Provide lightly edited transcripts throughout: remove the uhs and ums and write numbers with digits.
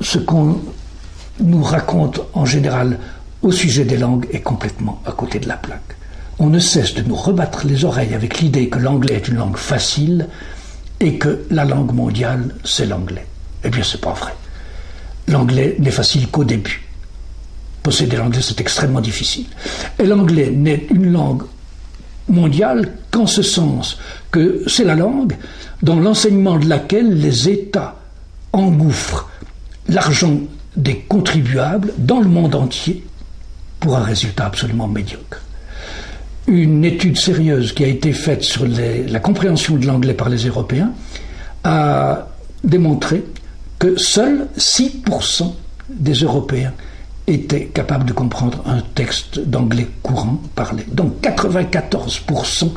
ce qu'on nous raconte en général au sujet des langues est complètement à côté de la plaque. On ne cesse de nous rebattre les oreilles avec l'idée que l'anglais est une langue facile et que la langue mondiale, c'est l'anglais. Eh bien, c'est pas vrai. L'anglais n'est facile qu'au début. Posséder l'anglais, c'est extrêmement difficile. Et l'anglais n'est une langue mondiale qu'en ce sens que c'est la langue dans l'enseignement de laquelle les États engouffrent l'argent des contribuables dans le monde entier pour un résultat absolument médiocre. Une étude sérieuse qui a été faite sur la compréhension de l'anglais par les Européens a démontré que seuls 6% des Européens étaient capables de comprendre un texte d'anglais courant parlé. Donc 94%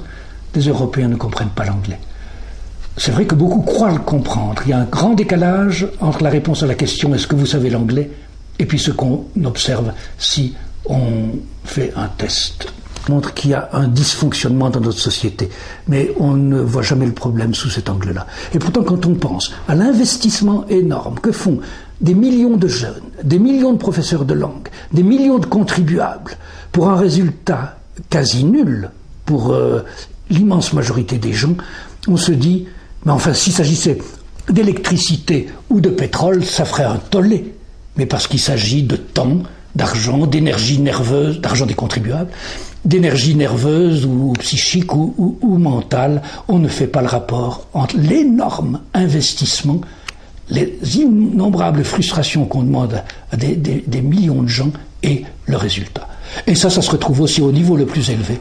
des Européens ne comprennent pas l'anglais. C'est vrai que beaucoup croient le comprendre. Il y a un grand décalage entre la réponse à la question « Est-ce que vous savez l'anglais ?» et puis ce qu'on observe si on fait un test. Ça montre qu'il y a un dysfonctionnement dans notre société, mais on ne voit jamais le problème sous cet angle-là. Et pourtant, quand on pense à l'investissement énorme que font des millions de jeunes, des millions de professeurs de langue, des millions de contribuables, pour un résultat quasi nul pour l'immense majorité des gens, on se dit, mais enfin, s'il s'agissait d'électricité ou de pétrole, ça ferait un tollé. Mais parce qu'il s'agit de temps, d'argent, d'énergie nerveuse, d'argent des contribuables, d'énergie nerveuse ou psychique ou mentale, on ne fait pas le rapport entre l'énorme investissement, les innombrables frustrations qu'on demande à des millions de gens et le résultat. Et ça se retrouve aussi au niveau le plus élevé,